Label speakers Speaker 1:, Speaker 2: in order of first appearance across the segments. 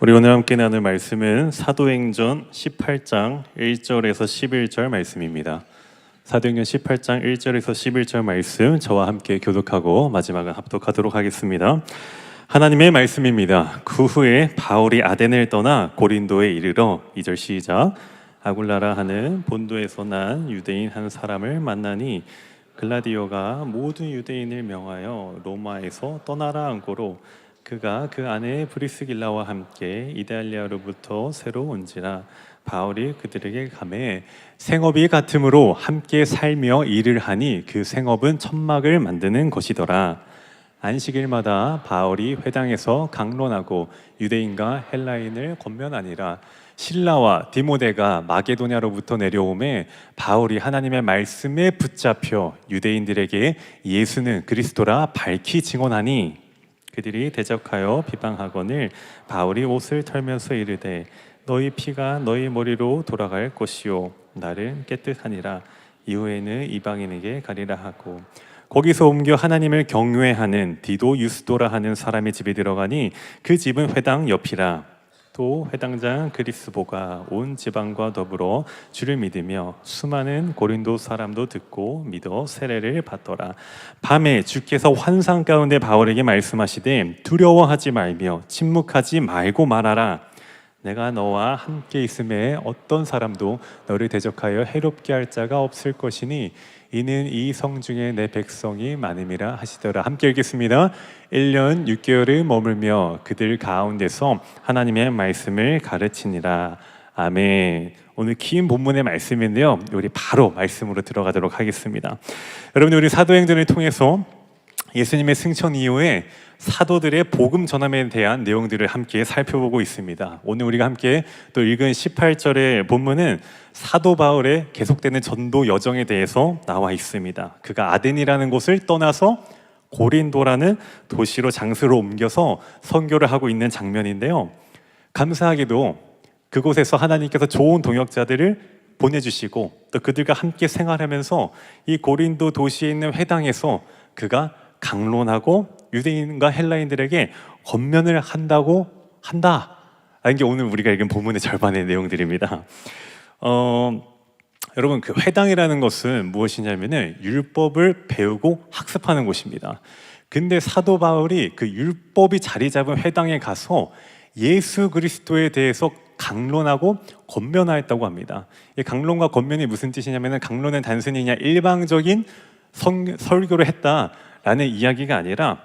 Speaker 1: 우리 오늘 함께 나눌 말씀은 사도행전 18장 1절에서 11절 말씀입니다. 사도행전 18장 1절에서 11절 말씀 저와 함께 교독하고 마지막은 합독하도록 하겠습니다. 하나님의 말씀입니다. 그 후에 바울이 아덴을 떠나 고린도에 이르러 2절 시작. 아굴라라 하는 본도에서 난 유대인 한 사람을 만나니 글라디오가 모든 유대인을 명하여 로마에서 떠나라 한고로 그가 그 아내 브리스길라와 함께 이달리아로부터 새로 온지라. 바울이 그들에게 가매 생업이 같으므로 함께 살며 일을 하니 그 생업은 천막을 만드는 것이더라. 안식일마다 바울이 회당에서 강론하고 유대인과 헬라인을 권면하니라. 실라와 디모데가 마게도냐로부터 내려오매 바울이 하나님의 말씀에 붙잡혀 유대인들에게 예수는 그리스도라 밝히 증언하니 그들이 대적하여 비방하거늘 바울이 옷을 털면서 이르되 너희 피가 너희 머리로 돌아갈 것이요 나를 깨끗하니라. 이후에는 이방인에게 가리라 하고 거기서 옮겨 하나님을 경외하는 디도 유스도라 하는 사람의 집에 들어가니 그 집은 회당 옆이라. 또 회당장 그리스보가 온 지방과 더불어 주를 믿으며 수많은 고린도 사람도 듣고 믿어 세례를 받더라. 밤에 주께서 환상 가운데 바울에게 말씀하시되 두려워하지 말며 침묵하지 말고 말하라. 내가 너와 함께 있음에 어떤 사람도 너를 대적하여 해롭게 할 자가 없을 것이니 이는 이 성 중에 내 백성이 많음이라 하시더라. 함께 읽겠습니다. 1년 6개월을 머물며 그들 가운데서 하나님의 말씀을 가르치니라. 아멘. 오늘 긴 본문의 말씀인데요, 우리 바로 말씀으로 들어가도록 하겠습니다. 여러분, 우리 사도행전을 통해서 예수님의 승천 이후에 사도들의 복음 전함에 대한 내용들을 함께 살펴보고 있습니다. 오늘 우리가 함께 또 읽은 18절의 본문은 사도 바울의 계속되는 전도 여정에 대해서 나와 있습니다. 그가 아덴이라는 곳을 떠나서 고린도라는 도시로 장소로 옮겨서 선교를 하고 있는 장면인데요, 감사하게도 그곳에서 하나님께서 좋은 동역자들을 보내주시고 또 그들과 함께 생활하면서 이 고린도 도시에 있는 회당에서 그가 강론하고 유대인과 헬라인들에게 권면을 한다라는 게 오늘 우리가 읽은 본문의 절반의 내용들입니다. 여러분, 그 회당이라는 것은 무엇이냐면은 율법을 배우고 학습하는 곳입니다. 근데 사도 바울이 그 율법이 자리 잡은 회당에 가서 예수 그리스도에 대해서 강론하고 권면하였다고 합니다. 이 강론과 권면이 무슨 뜻이냐면은 강론은 단순히 그냥 일방적인 설교를 했다라는 이야기가 아니라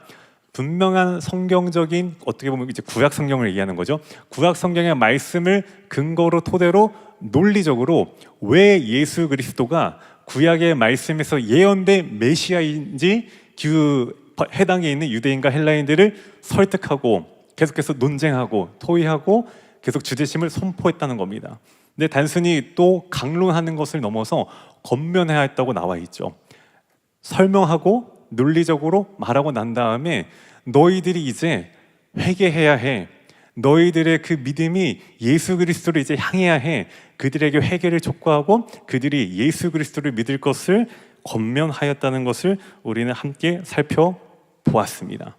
Speaker 1: 분명한 성경적인, 어떻게 보면 이제 구약 성경을 얘기하는 거죠. 구약 성경의 말씀을 근거로 토대로 논리적으로 왜 예수 그리스도가 구약의 말씀에서 예언된 메시아인지 그 해당에 있는 유대인과 헬라인들을 설득하고 계속해서 논쟁하고 토의하고 계속 주제심을 선포했다는 겁니다. 근데 단순히 또 강론하는 것을 넘어서 권면해야 했다고 나와 있죠. 설명하고 논리적으로 말하고 난 다음에 너희들이 이제 회개해야 해. 너희들의 그 믿음이 예수 그리스도를 이제 향해야 해. 그들에게 회개를 촉구하고 그들이 예수 그리스도를 믿을 것을 권면하였다는 것을 우리는 함께 살펴보았습니다.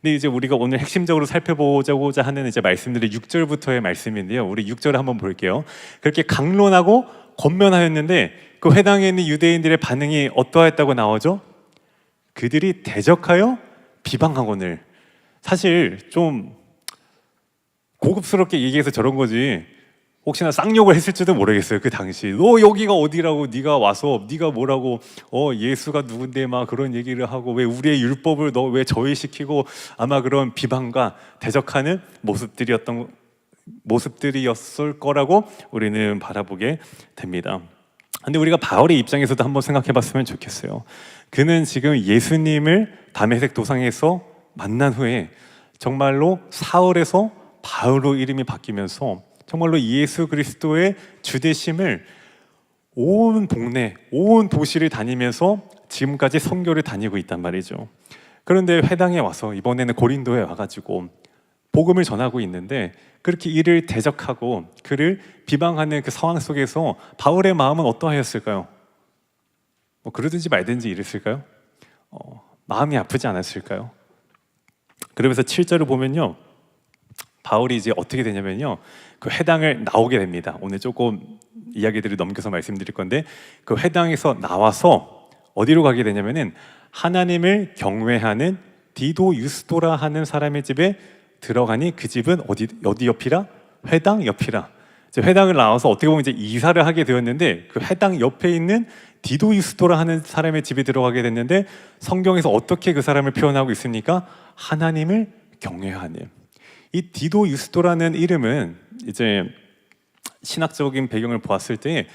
Speaker 1: 근데 이제 우리가 오늘 핵심적으로 살펴보자고자 하는 이제 말씀들이 6절부터의 말씀인데요, 우리 6절을 한번 볼게요. 그렇게 강론하고 권면하였는데 그 회당에 있는 유대인들의 반응이 어떠했다고 나오죠? 그들이 대적하여 비방하거늘. 사실 좀 고급스럽게 얘기해서 저런 거지 혹시나 쌍욕을 했을지도 모르겠어요. 그 당시 너 여기가 어디라고, 네가 와서 네가 뭐라고 예수가 누군데 막 그런 얘기를 하고 왜 우리의 율법을 너 왜 저해시키고, 아마 그런 비방과 대적하는 모습들이었을 거라고 우리는 바라보게 됩니다. 근데 우리가 바울의 입장에서도 한번 생각해 봤으면 좋겠어요. 그는 지금 예수님을 다메섹 도상에서 만난 후에 정말로 사울에서 바울로 이름이 바뀌면서 정말로 예수 그리스도의 주되심을 온 동네, 온 도시를 다니면서 지금까지 선교를 다니고 있단 말이죠. 그런데 회당에 와서 이번에는 고린도에 와가지고 복음을 전하고 있는데 그렇게 이를 대적하고 그를 비방하는 그 상황 속에서 바울의 마음은 어떠하였을까요? 그러든지 말든지 이랬을까요? 마음이 아프지 않았을까요? 그러면서 7절을 보면요, 바울이 이제 어떻게 되냐면요, 그 회당을 나오게 됩니다. 오늘 조금 이야기들을 넘겨서 말씀드릴 건데, 그 회당에서 나와서 어디로 가게 되냐면은 하나님을 경외하는 디도 유스도라 하는 사람의 집에 들어가니 그 집은 어디 옆이라? 회당 옆이라. 이제 회당을 나와서 어떻게 보면 이제 이사를 하게 되었는데, 그 회당 옆에 있는 디도 유스도라 하는 사람의 집에 들어가게 됐는데, 성경에서 어떻게 그 사람을 표현하고 있습니까? 하나님을 경외하는. 이 디도 유스도라는 이름은 이제 신학적인 배경을 보았을 때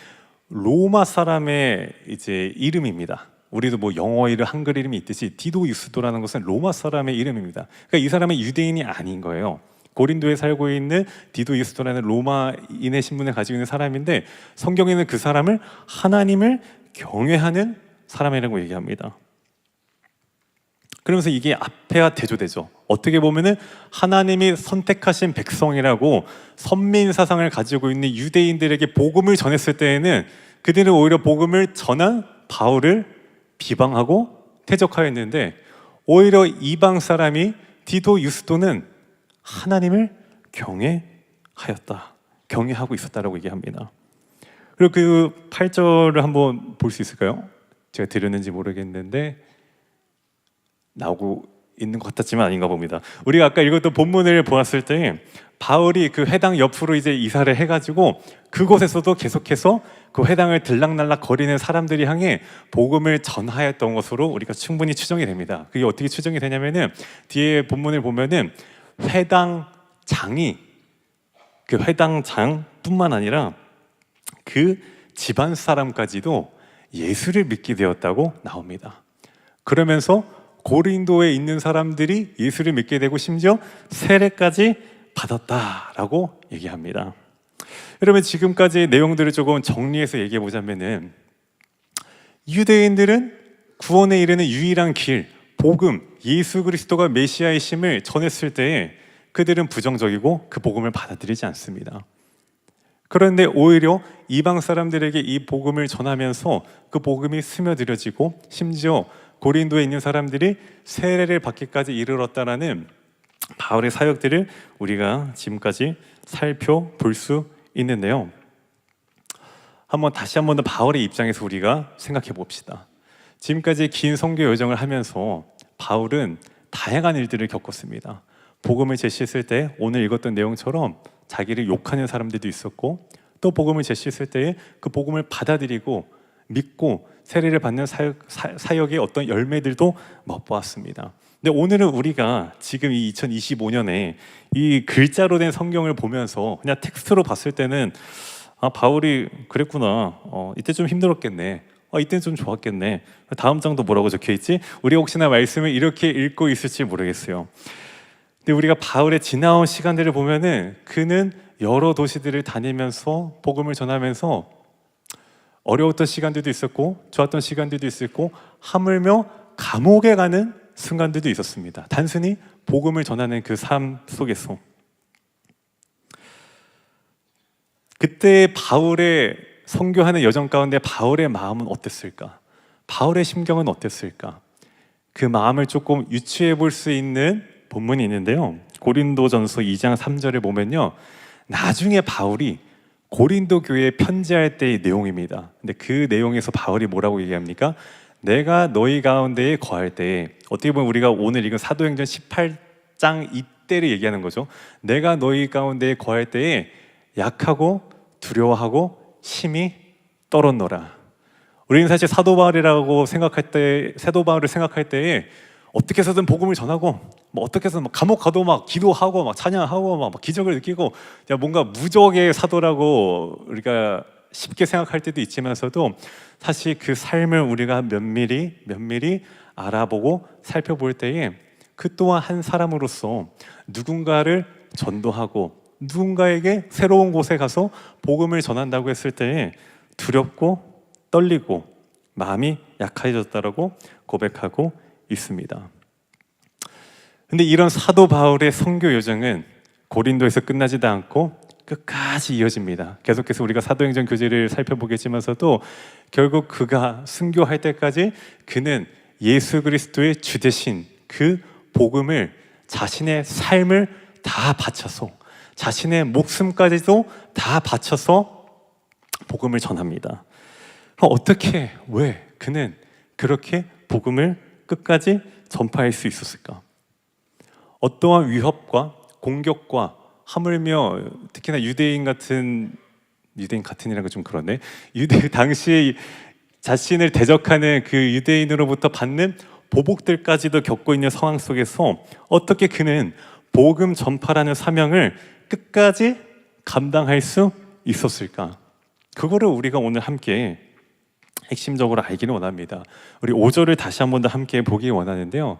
Speaker 1: 로마 사람의 이제 이름입니다. 우리도 뭐 영어 이름, 한글 이름이 있듯이 디도 유스도라는 것은 로마 사람의 이름입니다. 그러니까 이 사람은 유대인이 아닌 거예요. 고린도에 살고 있는 디도 유스도라는 로마인의 신분을 가지고 있는 사람인데, 성경에는 그 사람을 하나님을 경외하는 사람이라고 얘기합니다. 그러면서 이게 앞에와 대조되죠. 어떻게 보면은 하나님이 선택하신 백성이라고 선민 사상을 가지고 있는 유대인들에게 복음을 전했을 때에는 그들은 오히려 복음을 전한 바울을 비방하고 대적하였는데, 오히려 이방 사람이 디도 유스도는 하나님을 경외하였다, 경외하고 있었다라고 얘기합니다. 그리고 그 8절을 한번 볼 수 있을까요? 제가 들었는지 모르겠는데 나오고 있는 것 같았지만 아닌가 봅니다. 우리가 아까 읽었던 본문을 보았을 때 바울이 그 회당 옆으로 이제 이사를 해가지고 그곳에서도 계속해서 그 회당을 들락날락 거리는 사람들이 향해 복음을 전하였던 것으로 우리가 충분히 추정이 됩니다. 그게 어떻게 추정이 되냐면은 뒤에 본문을 보면은 회당장이, 그 회당장뿐만 아니라 그 집안 사람까지도 예수를 믿게 되었다고 나옵니다. 그러면서 고린도에 있는 사람들이 예수를 믿게 되고 심지어 세례까지 받았다라고 얘기합니다. 여러분, 지금까지 내용들을 조금 정리해서 얘기해 보자면은, 유대인들은 구원에 이르는 유일한 길, 복음, 예수 그리스도가 메시아이심을 전했을 때에 그들은 부정적이고 그 복음을 받아들이지 않습니다. 그런데 오히려 이방 사람들에게 이 복음을 전하면서 그 복음이 스며들어지고 심지어 고린도에 있는 사람들이 세례를 받기까지 이르렀다라는 바울의 사역들을 우리가 지금까지 살펴볼 수 있는데요. 다시 한번 더 바울의 입장에서 우리가 생각해 봅시다. 지금까지 긴 선교 여정을 하면서 바울은 다양한 일들을 겪었습니다. 복음을 제시했을 때 오늘 읽었던 내용처럼 자기를 욕하는 사람들도 있었고, 또 복음을 제시했을 때 그 복음을 받아들이고 믿고 세례를 받는 사역의 어떤 열매들도 맛보았습니다. 근데 오늘은 우리가 지금 이 2025년에 이 글자로 된 성경을 보면서 그냥 텍스트로 봤을 때는 바울이 그랬구나, 이때 좀 힘들었겠네, 이때는 좀 좋았겠네, 다음 장도 뭐라고 적혀있지? 우리가 혹시나 말씀을 이렇게 읽고 있을지 모르겠어요. 근데 우리가 바울의 지나온 시간들을 보면은 그는 여러 도시들을 다니면서 복음을 전하면서 어려웠던 시간들도 있었고 좋았던 시간들도 있었고 하물며 감옥에 가는 순간들도 있었습니다. 단순히 복음을 전하는 그 삶 속에서. 그때 바울의 선교하는 여정 가운데 바울의 마음은 어땠을까? 바울의 심경은 어땠을까? 그 마음을 조금 유추해 볼 수 있는 본문이 있는데요, 고린도전서 2장 3절을 보면요, 나중에 바울이 고린도 교회에 편지할 때의 내용입니다. 근데 그 내용에서 바울이 뭐라고 얘기합니까? 내가 너희 가운데에 거할 때에, 어떻게 보면 우리가 오늘 읽은 사도행전 18장 이때를 얘기하는 거죠. 내가 너희 가운데에 거할 때에 약하고 두려워하고 심히 떨었노라. 우리는 사실 사도 바울을 생각할 때에 어떻게 해서든 복음을 전하고, 어떻게 해서든 감옥 가도 막 기도하고 막 찬양하고 막 기적을 느끼고, 뭔가 무적의 사도라고 우리가 쉽게 생각할 때도 있지만서도, 사실 그 삶을 우리가 면밀히 알아보고 살펴볼 때에 그 또한 한 사람으로서 누군가를 전도하고 누군가에게 새로운 곳에 가서 복음을 전한다고 했을 때에 두렵고 떨리고 마음이 약해졌다라고 고백하고 있습니다. 근데 이런 사도 바울의 선교 여정은 고린도에서 끝나지도 않고 끝까지 이어집니다. 계속해서 우리가 사도행전 교제를 살펴보겠지만서도 결국 그가 순교할 때까지 그는 예수 그리스도의 주 되신 그 복음을 자신의 삶을 다 바쳐서 자신의 목숨까지도 다 바쳐서 복음을 전합니다. 그럼 어떻게, 왜 그는 그렇게 복음을 끝까지 전파할 수 있었을까? 어떠한 위협과 공격과 하물며 특히나 유대인 같은이라는 건 좀 그러네. 당시에 자신을 대적하는 그 유대인으로부터 받는 보복들까지도 겪고 있는 상황 속에서 어떻게 그는 복음 전파라는 사명을 끝까지 감당할 수 있었을까? 그거를 우리가 오늘 함께 핵심적으로 알기를 원합니다. 우리 5절을 다시 한 번 더 함께 보기 원하는데요.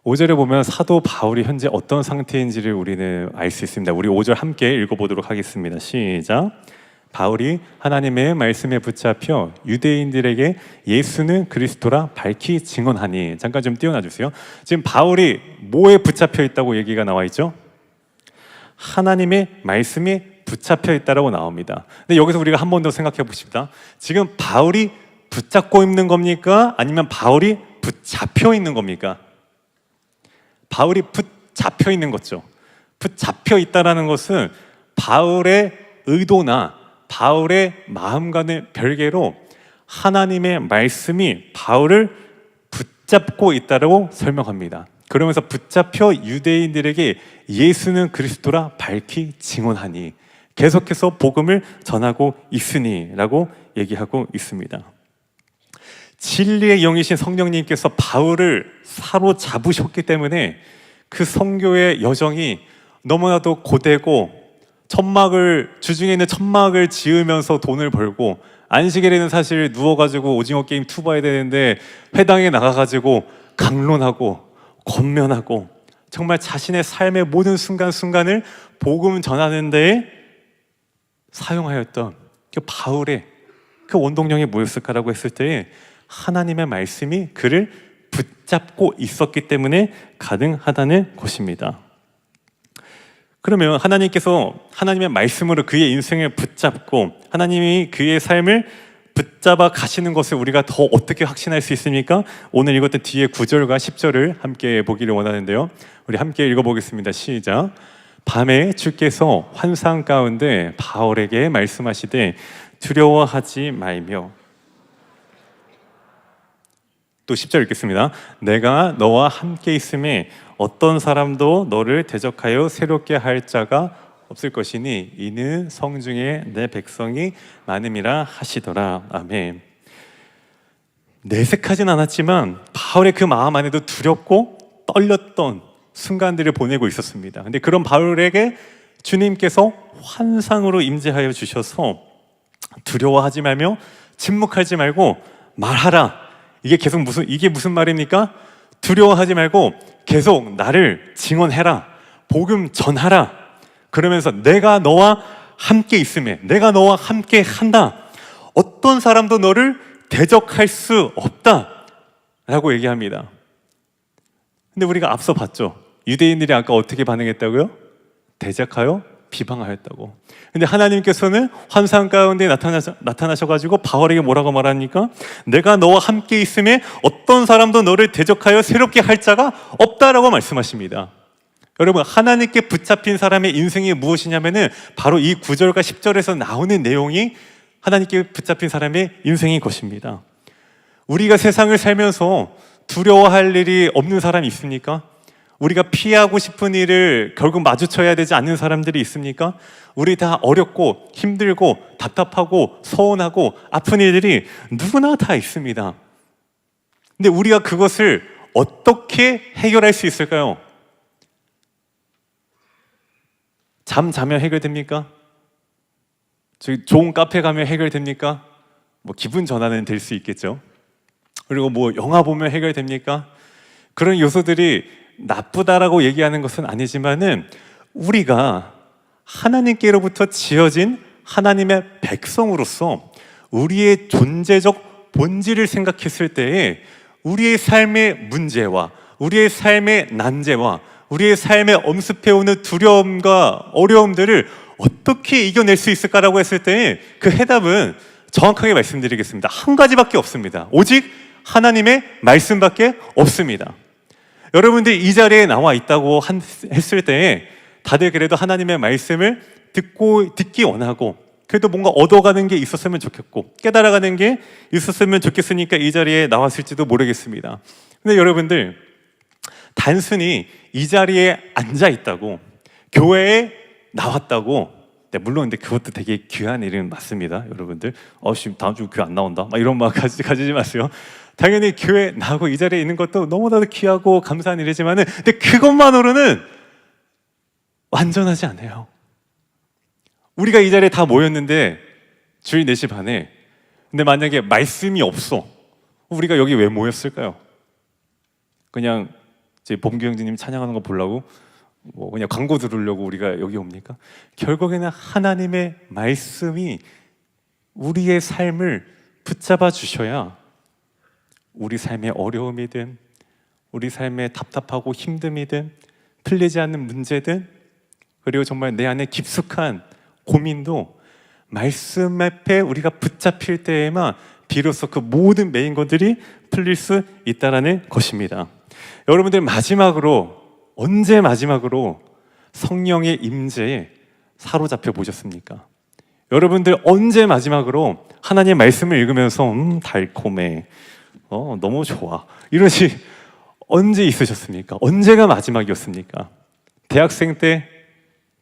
Speaker 1: 5절에 보면 사도 바울이 현재 어떤 상태인지를 우리는 알 수 있습니다. 우리 5절 함께 읽어보도록 하겠습니다. 시작. 바울이 하나님의 말씀에 붙잡혀 유대인들에게 예수는 그리스도라 밝히 증언하니. 잠깐 좀 띄워놔 주세요. 지금 바울이 뭐에 붙잡혀 있다고 얘기가 나와 있죠? 하나님의 말씀이 붙잡혀 있다라고 나옵니다. 근데 여기서 우리가 한 번 더 생각해 보십시다. 지금 바울이 붙잡고 있는 겁니까? 아니면 바울이 붙잡혀 있는 겁니까? 바울이 붙잡혀 있는 거죠. 붙잡혀 있다라는 것은 바울의 의도나 바울의 마음과는 별개로 하나님의 말씀이 바울을 붙잡고 있다고 설명합니다. 그러면서 붙잡혀 유대인들에게 예수는 그리스도라 밝히 증언하니, 계속해서 복음을 전하고 있으니 라고 얘기하고 있습니다. 진리의 영이신 성령님께서 바울을 사로잡으셨기 때문에 그 선교의 여정이 너무나도 고되고, 주중에 있는 천막을 지으면서 돈을 벌고, 안식일에는 사실 누워가지고 오징어 게임 2 봐야 되는데 회당에 나가가지고 강론하고 권면하고, 정말 자신의 삶의 모든 순간순간을 복음 전하는 데에 사용하였던 그 바울의 그 원동력이 뭐였을까라고 했을 때 하나님의 말씀이 그를 붙잡고 있었기 때문에 가능하다는 것입니다. 그러면 하나님께서 하나님의 말씀으로 그의 인생을 붙잡고 하나님이 그의 삶을 붙잡아 가시는 것을 우리가 더 어떻게 확신할 수 있습니까? 오늘 읽었던 뒤에 9절과 10절을 함께 보기를 원하는데요. 우리 함께 읽어보겠습니다. 시작. 밤에 주께서 환상 가운데 바울에게 말씀하시되 두려워하지 말며. 또 10절 읽겠습니다. 내가 너와 함께 있음에 어떤 사람도 너를 대적하여 새롭게 할 자가 없을 것이니 이는 성중에 내 백성이 많음이라 하시더라. 아멘. 내색하진 않았지만 바울의 그 마음 안에도 두렵고 떨렸던 순간들을 보내고 있었습니다. 근데 그런 바울에게 주님께서 환상으로 임재하여 주셔서 두려워하지 말며 침묵하지 말고 말하라. 이게 무슨 말입니까? 두려워하지 말고 계속 나를 증언해라. 복음 전하라. 그러면서 내가 너와 함께 있음에, 내가 너와 함께 한다. 어떤 사람도 너를 대적할 수 없다 라고 얘기합니다. 근데 우리가 앞서 봤죠. 유대인들이 아까 어떻게 반응했다고요? 대적하여 비방하였다고. 근데 하나님께서는 환상 가운데 나타나셔가지고 바울에게 뭐라고 말합니까? 내가 너와 함께 있음에 어떤 사람도 너를 대적하여 새롭게 할 자가 없다라고 말씀하십니다. 여러분, 하나님께 붙잡힌 사람의 인생이 무엇이냐면은 바로 이 9절과 10절에서 나오는 내용이 하나님께 붙잡힌 사람의 인생인 것입니다. 우리가 세상을 살면서 두려워할 일이 없는 사람이 있습니까? 우리가 피하고 싶은 일을 결국 마주쳐야 되지 않는 사람들이 있습니까? 우리 다 어렵고 힘들고 답답하고 서운하고 아픈 일들이 누구나 다 있습니다. 근데 우리가 그것을 어떻게 해결할 수 있을까요? 자면 해결됩니까? 좋은 카페 가면 해결됩니까? 기분 전환은 될 수 있겠죠. 그리고 영화 보면 해결됩니까? 그런 요소들이 나쁘다라고 얘기하는 것은 아니지만은 우리가 하나님께로부터 지어진 하나님의 백성으로서 우리의 존재적 본질을 생각했을 때에 우리의 삶의 문제와 우리의 삶의 난제와 우리의 삶에 엄습해오는 두려움과 어려움들을 어떻게 이겨낼 수 있을까라고 했을 때 그 해답은 정확하게 말씀드리겠습니다. 한 가지밖에 없습니다. 오직 하나님의 말씀밖에 없습니다. 여러분들이 이 자리에 나와 있다고 했을 때 다들 그래도 하나님의 말씀을 듣기 원하고 그래도 뭔가 얻어가는 게 있었으면 좋겠고 깨달아가는 게 있었으면 좋겠으니까 이 자리에 나왔을지도 모르겠습니다. 근데 여러분들 단순히 이 자리에 앉아 있다고 교회에 나왔다고 물론 근데 그것도 되게 귀한 일은 맞습니다. 여러분들 지금 다음 주 교회 안 나온다 막 이런 마음 가지지 마세요. 당연히 교회 나오고 이 자리에 있는 것도 너무나도 귀하고 감사한 일이지만은 근데 그것만으로는 완전하지 않아요. 우리가 이 자리에 다 모였는데 주일 4시 반에 근데 만약에 말씀이 없어 우리가 여기 왜 모였을까요? 그냥 이제 범규 형제님 찬양하는 거 보려고 뭐 그냥 광고 들으려고 우리가 여기 옵니까? 결국에는 하나님의 말씀이 우리의 삶을 붙잡아 주셔야 우리 삶의 어려움이든 우리 삶의 답답하고 힘듦이든 풀리지 않는 문제든 그리고 정말 내 안에 깊숙한 고민도 말씀 앞에 우리가 붙잡힐 때에만 비로소 그 모든 메인 것들이 풀릴 수 있다는 것입니다. 여러분들 언제 마지막으로 성령의 임재에 사로잡혀 보셨습니까? 여러분들 언제 마지막으로 하나님의 말씀을 읽으면서 달콤해 너무 좋아 이러시 언제 있으셨습니까? 언제가 마지막이었습니까? 대학생 때,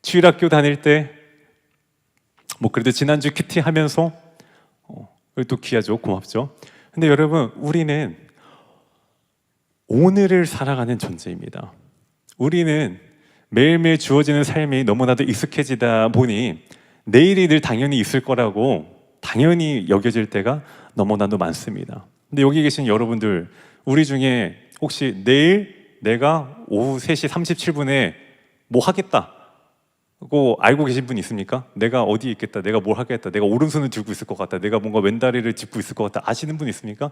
Speaker 1: 주일학교 다닐 때, 뭐 그래도 지난주 큐티 하면서 또 귀하죠, 고맙죠. 근데 여러분 우리는 오늘을 살아가는 존재입니다. 우리는 매일매일 주어지는 삶이 너무나도 익숙해지다 보니 내일이 늘 당연히 있을 거라고 당연히 여겨질 때가 너무나도 많습니다. 근데 여기 계신 여러분들 우리 중에 혹시 내일 내가 오후 3시 37분에 뭐 하겠다고 알고 계신 분 있습니까? 내가 어디에 있겠다, 내가 뭘 하겠다, 내가 오른손을 들고 있을 것 같다, 내가 뭔가 왼다리를 짚고 있을 것 같다 아시는 분 있습니까?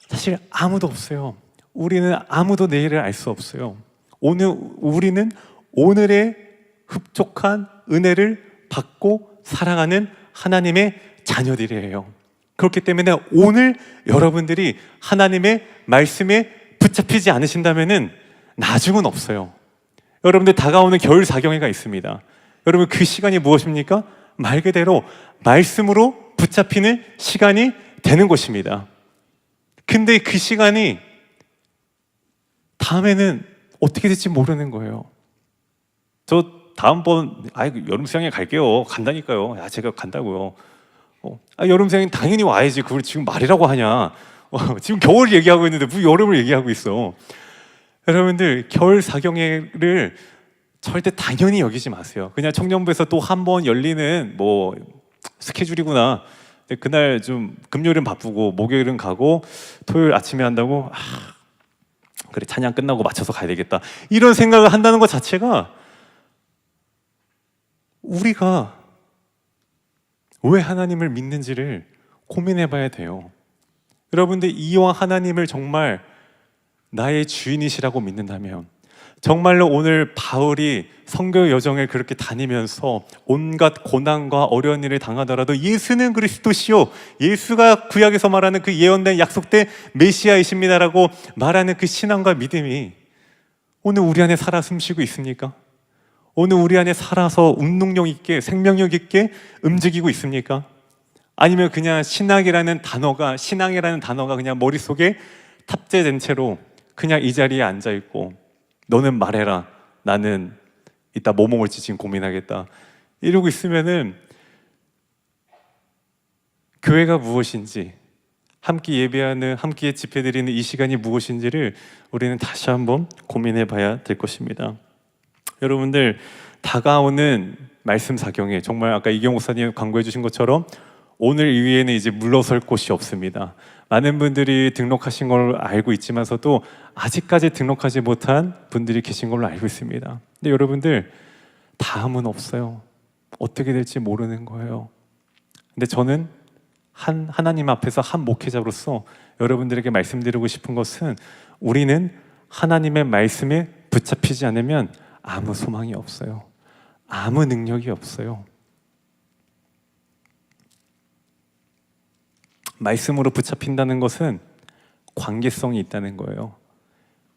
Speaker 1: 사실 아무도 없어요. 우리는 아무도 내일을 알 수 없어요. 우리는 오늘의 흡족한 은혜를 받고 살아가는 하나님의 자녀들이에요. 그렇기 때문에 오늘 여러분들이 하나님의 말씀에 붙잡히지 않으신다면은 나중은 없어요. 여러분들 다가오는 겨울 사경회가 있습니다. 여러분 그 시간이 무엇입니까? 말 그대로 말씀으로 붙잡히는 시간이 되는 것입니다. 근데 그 시간이 다음에는 어떻게 될지 모르는 거예요. 저 다음번 여름 수영회 갈게요. 간다니까요. 제가 간다고요. 여름 수영회 당연히 와야지. 그걸 지금 말이라고 하냐. 지금 겨울 얘기하고 있는데 왜 여름을 얘기하고 있어. 여러분들 겨울 사경회를 절대 당연히 여기지 마세요. 그냥 청년부에서 또 한 번 열리는 뭐 스케줄이구나. 그날 좀 금요일은 바쁘고 목요일은 가고 토요일 아침에 한다고 그래 찬양 끝나고 맞춰서 가야 되겠다 이런 생각을 한다는 것 자체가 우리가 왜 하나님을 믿는지를 고민해 봐야 돼요. 여러분들 이왕 하나님을 정말 나의 주인이시라고 믿는다면 정말로 오늘 바울이 선교 여정을 그렇게 다니면서 온갖 고난과 어려운 일을 당하더라도 예수는 그리스도시요, 예수가 구약에서 말하는 그 예언된 약속된 메시아이십니다라고 말하는 그 신앙과 믿음이 오늘 우리 안에 살아 숨쉬고 있습니까? 오늘 우리 안에 살아서 운동력 있게 생명력 있게 움직이고 있습니까? 아니면 그냥 신앙이라는 단어가 그냥 머릿속에 탑재된 채로 그냥 이 자리에 앉아있고 너는 말해라, 나는 이따 뭐 먹을지 지금 고민하겠다 이러고 있으면은 교회가 무엇인지, 함께 예배하는, 함께 집회드리는 이 시간이 무엇인지를 우리는 다시 한번 고민해 봐야 될 것입니다. 여러분들 다가오는 말씀 사경에 정말 아까 이경 목사님 광고해 주신 것처럼 오늘 이후에는 이제 물러설 곳이 없습니다. 많은 분들이 등록하신 걸 알고 있지만서도 아직까지 등록하지 못한 분들이 계신 걸로 알고 있습니다. 근데 여러분들 다음은 없어요. 어떻게 될지 모르는 거예요. 근데 저는 하나님 앞에서 한 목회자로서 여러분들에게 말씀드리고 싶은 것은 우리는 하나님의 말씀에 붙잡히지 않으면 아무 소망이 없어요. 아무 능력이 없어요. 말씀으로 붙잡힌다는 것은 관계성이 있다는 거예요.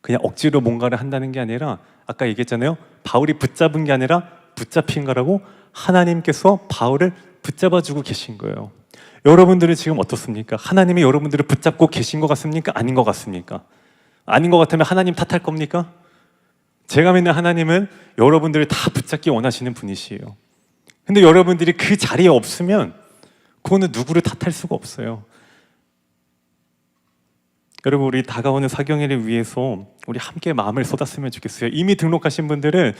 Speaker 1: 그냥 억지로 뭔가를 한다는 게 아니라 아까 얘기했잖아요. 바울이 붙잡은 게 아니라 붙잡힌 거라고 하나님께서 바울을 붙잡아주고 계신 거예요. 여러분들은 지금 어떻습니까? 하나님이 여러분들을 붙잡고 계신 것 같습니까? 아닌 것 같습니까? 아닌 것 같으면 하나님 탓할 겁니까? 제가 믿는 하나님은 여러분들을 다 붙잡기 원하시는 분이시에요. 근데 여러분들이 그 자리에 없으면 그거는 누구를 탓할 수가 없어요. 여러분, 우리 다가오는 사경회를 위해서 우리 함께 마음을 쏟았으면 좋겠어요. 이미 등록하신 분들은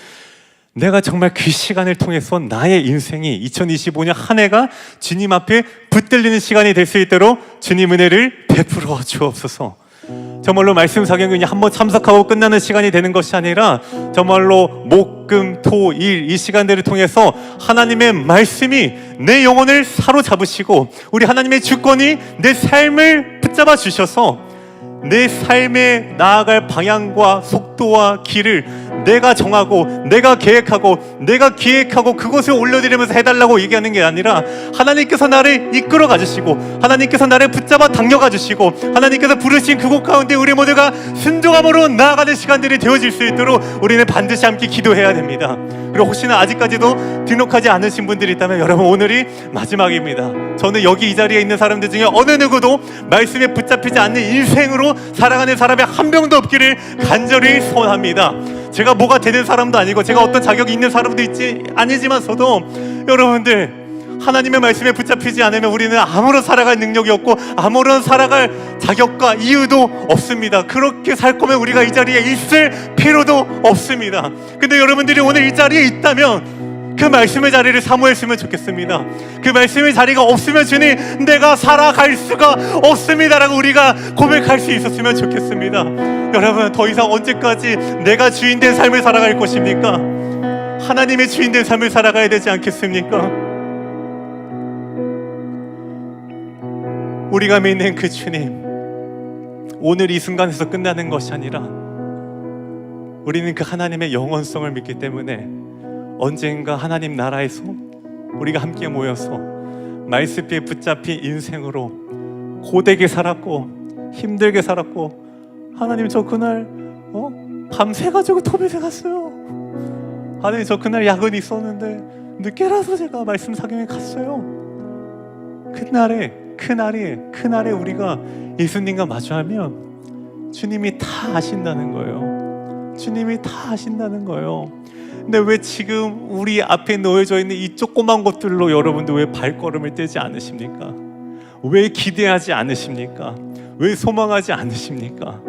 Speaker 1: 내가 정말 그 시간을 통해서 나의 인생이 2025년 한 해가 주님 앞에 붙들리는 시간이 될 수 있도록 주님 은혜를 베풀어 주옵소서. 정말로 말씀 사경이 한번 참석하고 끝나는 시간이 되는 것이 아니라 정말로 목, 금, 토, 일 이 시간들을 통해서 하나님의 말씀이 내 영혼을 사로잡으시고 우리 하나님의 주권이 내 삶을 붙잡아 주셔서 내 삶에 나아갈 방향과 속도와 길을 내가 정하고 내가 계획하고 내가 기획하고 그것을 올려드리면서 해달라고 얘기하는 게 아니라 하나님께서 나를 이끌어 가주시고 하나님께서 나를 붙잡아 당겨가 주시고 하나님께서 부르신 그곳 가운데 우리 모두가 순종함으로 나아가는 시간들이 되어질 수 있도록 우리는 반드시 함께 기도해야 됩니다. 그리고 혹시나 아직까지도 등록하지 않으신 분들이 있다면 여러분, 오늘이 마지막입니다. 저는 여기 이 자리에 있는 사람들 중에 어느 누구도 말씀에 붙잡히지 않는 인생으로 살아가는 사람이 한 명도 없기를 간절히 소원합니다. 제가 뭐가 되는 사람도 아니고 제가 어떤 자격이 있는 사람도 아니지만서도 여러분들, 하나님의 말씀에 붙잡히지 않으면 우리는 아무런 살아갈 능력이 없고 아무런 살아갈 자격과 이유도 없습니다. 그렇게 살 거면 우리가 이 자리에 있을 필요도 없습니다. 근데 여러분들이 오늘 이 자리에 있다면 그 말씀의 자리를 사모했으면 좋겠습니다. 그 말씀의 자리가 없으면 주님, 내가 살아갈 수가 없습니다라고 우리가 고백할 수 있었으면 좋겠습니다. 여러분, 더 이상 언제까지 내가 주인된 삶을 살아갈 것입니까? 하나님의 주인된 삶을 살아가야 되지 않겠습니까? 우리가 믿는 그 주님, 오늘 이 순간에서 끝나는 것이 아니라 우리는 그 하나님의 영원성을 믿기 때문에 언젠가 하나님 나라에서 우리가 함께 모여서 말씀에 붙잡힌 인생으로 고되게 살았고 힘들게 살았고, 하나님 저 그날 밤새가지고 토미세 갔어요. 하나님 저 그날 야근이 있었는데 늦게라서 제가 말씀 사경에 갔어요. 그날에 우리가 예수님과 마주하면 주님이 다 아신다는 거예요. 주님이 다 아신다는 거예요. 근데 왜 지금 우리 앞에 놓여져 있는 이 조그만 것들로 여러분들 왜 발걸음을 떼지 않으십니까? 왜 기대하지 않으십니까? 왜 소망하지 않으십니까?